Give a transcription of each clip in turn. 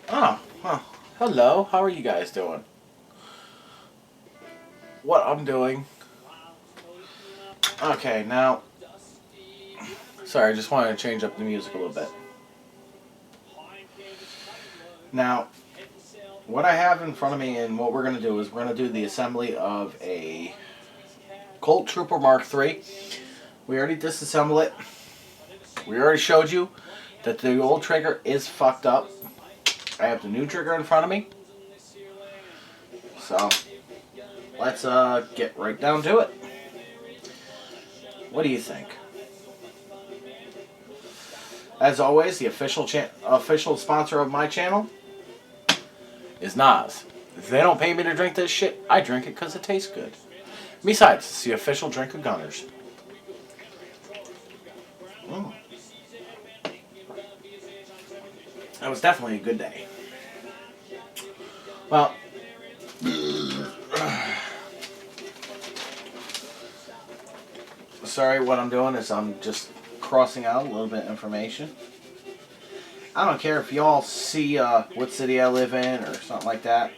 Oh, well, hello. How are you guys doing? What I'm doing. Okay, now, sorry, I just wanted to change up the music a little bit. Now, what I have in front of me and what we're going to do is we're going to do the assembly of a Colt Trooper Mark III. We already disassembled it. We already showed you that the old trigger is fucked up. I have the new trigger in front of me. So, let's get right down to it. What do you think? As always, the official sponsor of my channel is Nas. If they don't pay me to drink this shit, I drink it because it tastes good. Besides, it's the official drink of Gunners. Mm. That was definitely a good day. Well, sorry, what I'm doing is I'm just crossing out a little bit of information. I don't care if y'all see what city I live in or something like that.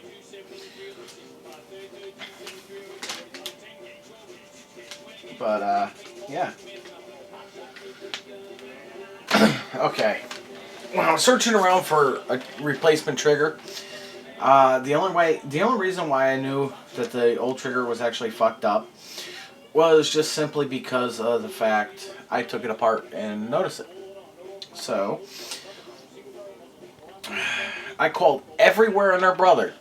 But, yeah. Okay. When I was searching around for a replacement trigger, the only reason why I knew that the old trigger was actually fucked up was just simply because of the fact I took it apart and noticed it. So, I called everywhere and their brother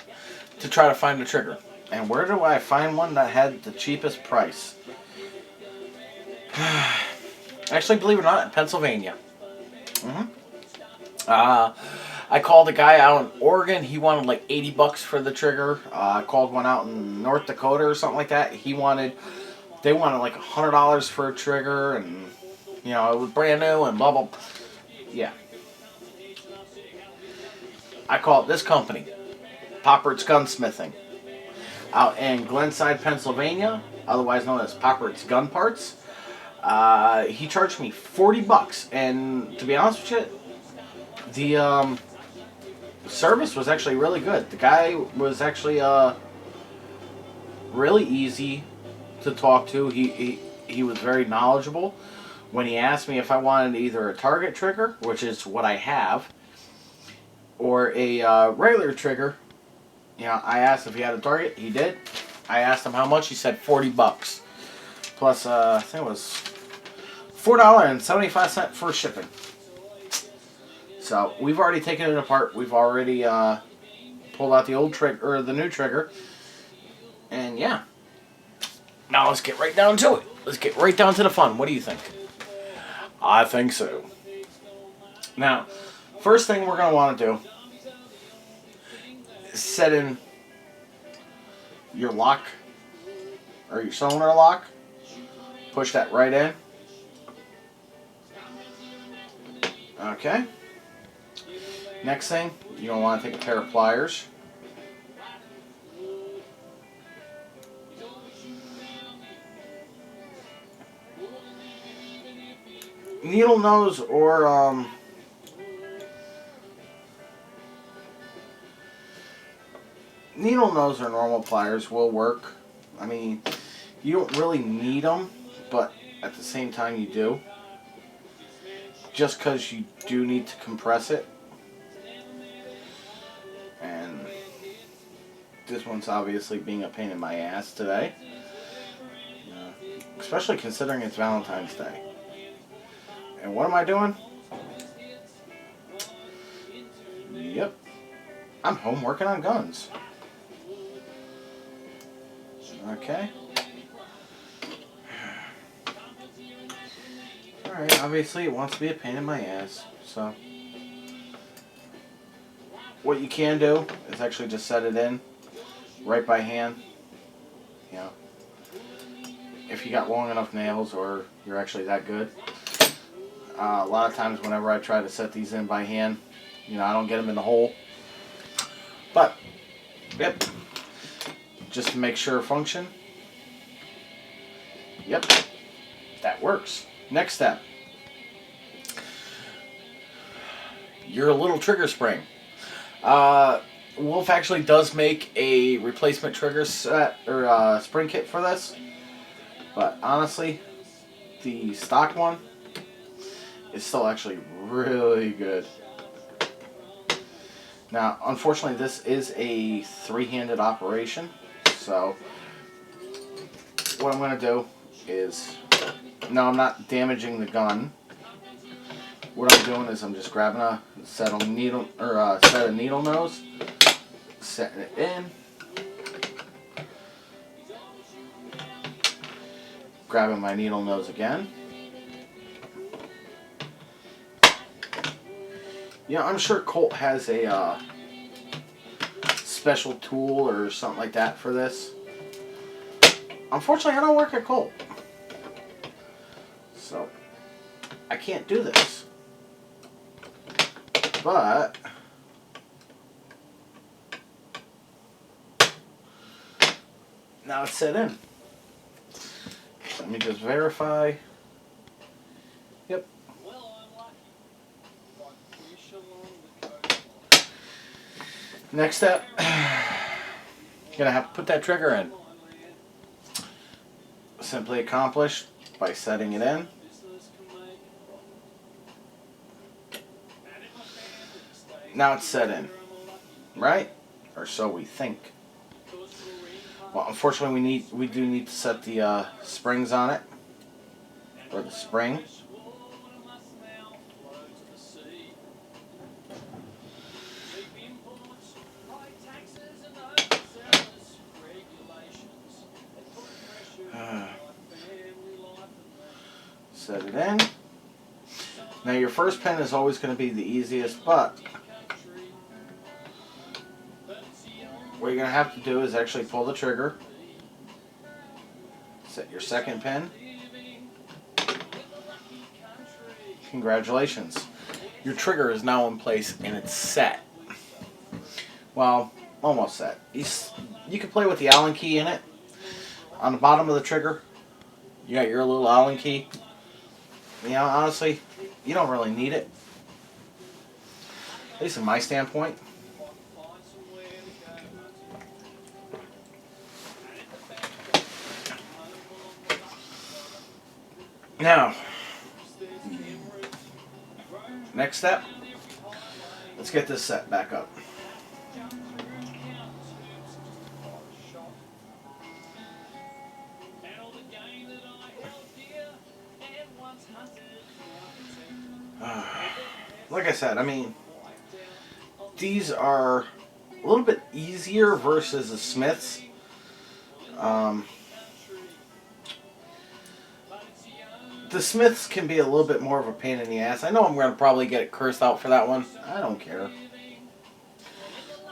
to try to find a trigger. And where do I find one that had the cheapest price? Actually, believe it or not, in Pennsylvania. Mm-hmm. I called a guy out in Oregon. He wanted like $80 for the trigger. I called one out in North Dakota or something like that. They wanted like $100 for a trigger, and it was brand new and blah blah. Yeah. I called this company, Poppert's Gunsmithing, out in Glenside, Pennsylvania, otherwise known as Poppert's Gun Parts. He charged me $40, and to be honest with you, the service was actually really good. The guy was actually really easy to talk to. He was very knowledgeable. When he asked me if I wanted either a target trigger, which is what I have, or a regular trigger, I asked if he had a target. He did. I asked him how much. He said $40. Plus, I think it was $4.75 for shipping. So we've already taken it apart. We've already pulled out the old trigger or the new trigger, and yeah. Now let's get right down to it. Let's get right down to the fun. What do you think? I think so. Now, first thing we're going to want to do is set in your lock or your cylinder lock. Push that right in. Okay. Next thing, you're going to want to take a pair of pliers. Needle nose or needle nose or normal pliers will work. I mean, you don't really need them, but at the same time you do. Just because you do need to compress it. And this one's obviously being a pain in my ass today. Especially considering it's Valentine's Day. And what am I doing? Yep. I'm home working on guns. Okay. Alright, obviously it wants to be a pain in my ass, so what you can do is actually just set it in right by hand. If you got long enough nails or you're actually that good. A lot of times whenever I try to set these in by hand, I don't get them in the hole. But, yep, just to make sure function. Yep, that works. Next step, your little trigger spring. Wolf actually does make a replacement trigger set or spring kit for this, but honestly, the stock one is still actually really good. Now, unfortunately, this is a three-handed operation, so what I'm going to do is, no, I'm not damaging the gun. What I'm doing is I'm just grabbing a set of needle nose, setting it in, grabbing my needle nose again. Yeah, I'm sure Colt has a special tool or something like that for this. Unfortunately, I don't work at Colt, so I can't do this. But now it's set in. Let me just verify. Yep. Next step, gonna have to put that trigger in. Simply accomplished by setting it in. Now it's set in, right? Or so we think. Well, unfortunately, we do need to set the springs on it, or the spring. Set it in. Now your first pin is always going to be the easiest, but what you're going to have to do is actually pull the trigger, set your second pin. Congratulations. Your trigger is now in place and it's set. Well, almost set. You can play with the Allen key in it. On the bottom of the trigger, you got your little Allen key. You know, honestly, you don't really need it. At least in my standpoint. Now, next step, let's get this set back up. Like I said, I mean, these are a little bit easier versus the Smiths. The Smiths can be a little bit more of a pain in the ass. I know I'm going to probably get cursed out for that one. I don't care.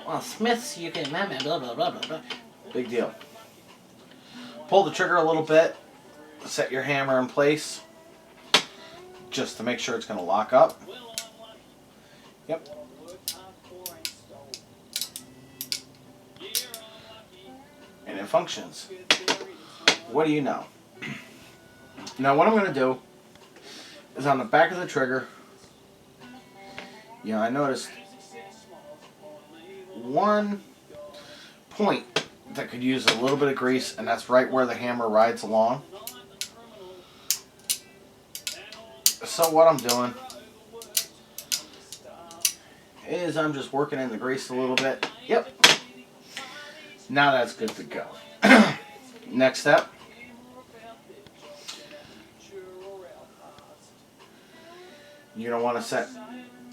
Well, Smiths, you can blah, blah, blah, blah, blah. Big deal. Pull the trigger a little bit. Set your hammer in place. Just to make sure it's going to lock up. Yep. And it functions. What do you know? Now what I'm going to do is on the back of the trigger, I noticed one point that could use a little bit of grease, and that's right where the hammer rides along. So what I'm doing is I'm just working in the grease a little bit. Yep. Now that's good to go. Next step. You're going to want to set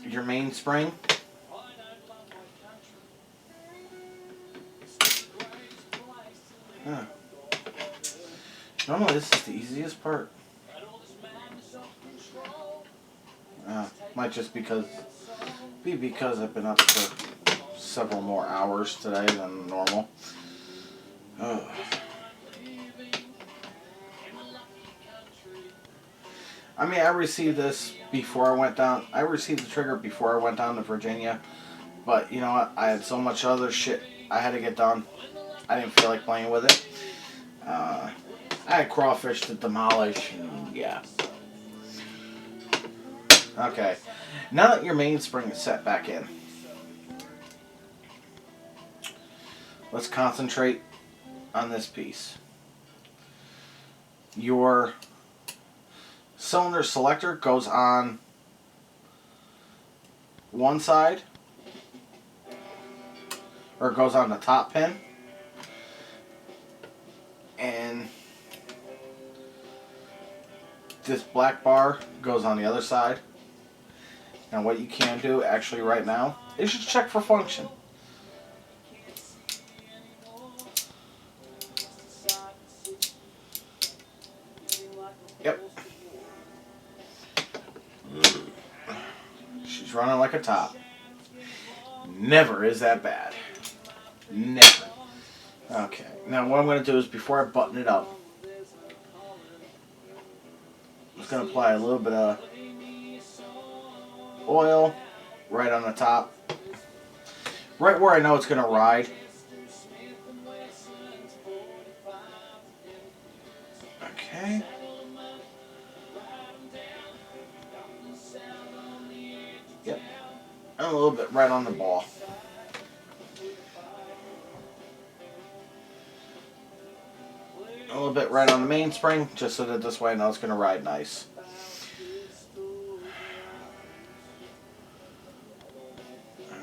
your main spring. Huh. Normally this is the easiest part. Might just be because I've been up for several more hours today than normal. I mean, I received this before I went down. I received the trigger before I went down to Virginia. But you know what? I had so much other shit I had to get done. I didn't feel like playing with it. I had crawfish to demolish. And yeah. Okay. Now that your main spring is set back in, let's concentrate on this piece. Your cylinder selector goes on one side, or it goes on the top pin, and this black bar goes on the other side. Now what you can do actually right now is just check for function. Yep. She's running like a top. Never is that bad. Never. Okay, now what I'm going to do is, before I button it up, I'm just going to apply a little bit of oil right on the top. Right where I know it's going to ride. Okay. Yep. And a little bit right on the ball. A little bit right on the mainspring, just so that this way I know it's going to ride nice.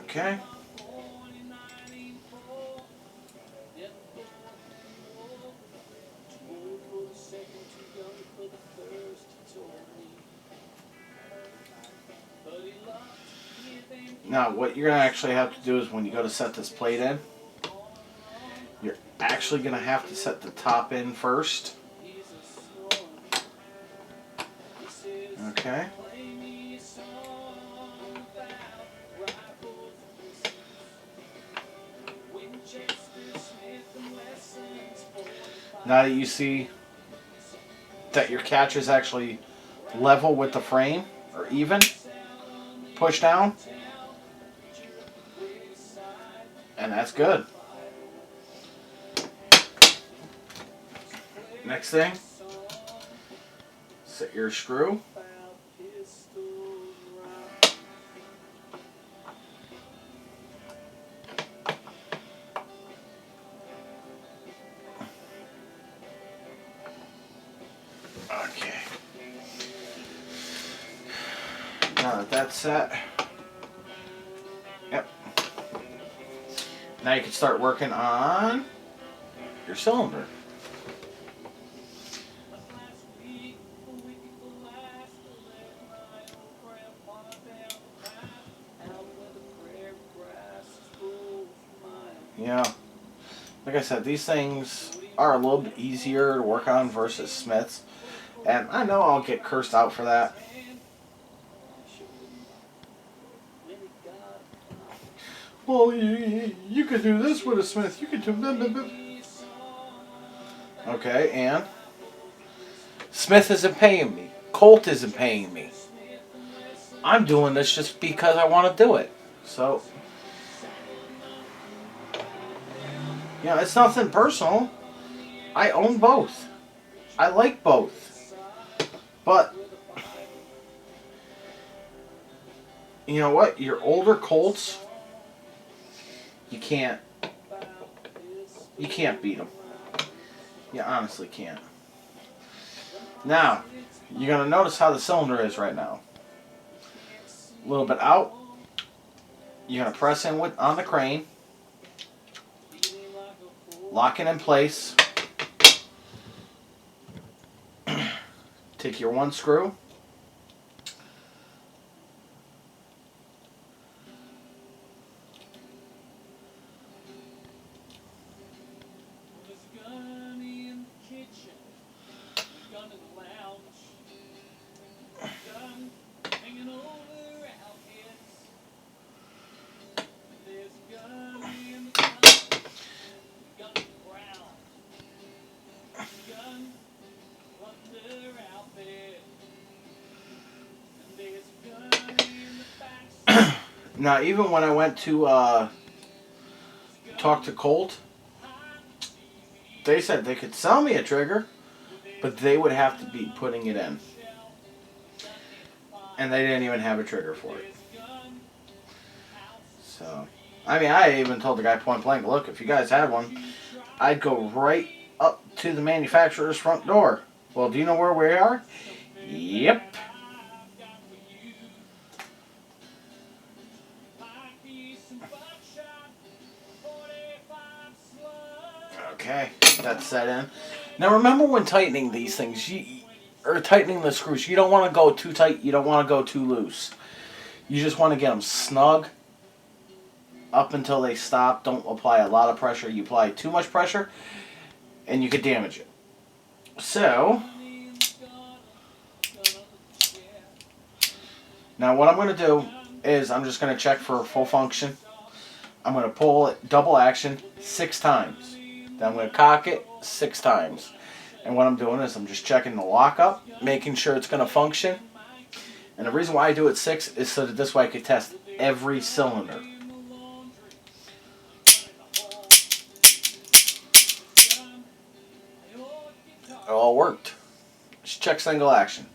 Okay. Now, what you're going to actually have to do is, when you go to set this plate in, you're actually going to have to set the top in first. Okay. Now that you see that your catch is actually level with the frame, or even, push down, and that's good. Next thing, set your screw. Okay. Now that that's set, yep. Now you can start working on your cylinder. Yeah, like I said, these things are a little bit easier to work on versus Smiths, and I know I'll get cursed out for that. Well, you could do this with a Smith. You could do blah, blah, blah. Okay, and Smith isn't paying me. Colt isn't paying me. I'm doing this just because I want to do it. So, you know, it's nothing personal. I own both. I like both. But, you know what? Your older Colts, you can't beat them. You honestly can't. Now, you're going to notice how the cylinder is right now. A little bit out. You're going to press in on the crane. Lock it in place. Take your one screw. Now, even when I went to talk to Colt, they said they could sell me a trigger, but they would have to be putting it in. And they didn't even have a trigger for it. So, I mean, I even told the guy point blank, look, if you guys had one, I'd go right up to the manufacturer's front door. Well, do you know where we are? Yep. Okay, that's set in. Now remember when tightening these things, or tightening the screws, you don't want to go too tight, you don't want to go too loose. You just want to get them snug up until they stop. Don't apply a lot of pressure. You apply too much pressure and you could damage it. So, now what I'm going to do is I'm just going to check for full function. I'm going to pull it double action 6 times. Then I'm going to cock it 6 times. And what I'm doing is I'm just checking the lockup, making sure it's going to function. And the reason why I do it 6 is so that this way I can test every cylinder. It all worked. Just check single action.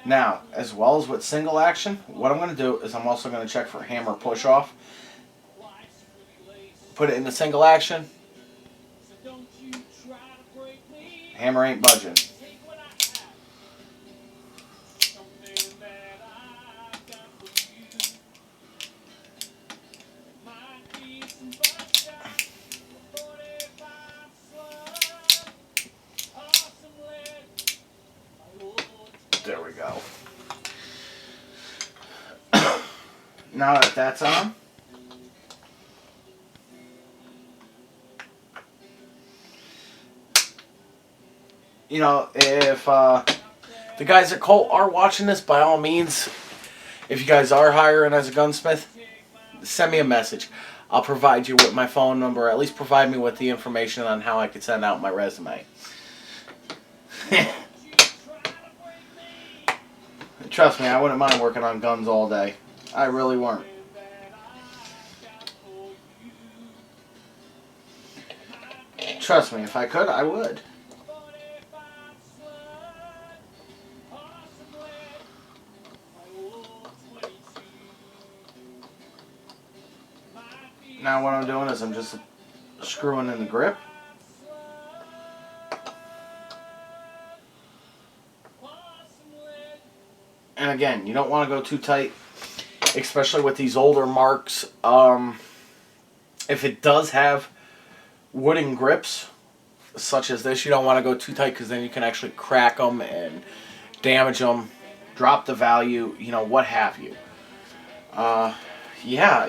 Now, as well as with single action, what I'm going to do is I'm also going to check for hammer push off. Put it into single action. Hammer ain't budging. There we go. Now that that's on, you know, if the guys at Colt are watching this, by all means, if you guys are hiring as a gunsmith, send me a message. I'll provide you with my phone number, or at least provide me with the information on how I could send out my resume. Trust me, I wouldn't mind working on guns all day. I really weren't. Trust me, if I could, I would. Now what I'm doing is I'm just screwing in the grip. And again, you don't want to go too tight, especially with these older marks. If it does have wooden grips, such as this, you don't want to go too tight because then you can actually crack them and damage them, drop the value, you know, what have you. Yeah.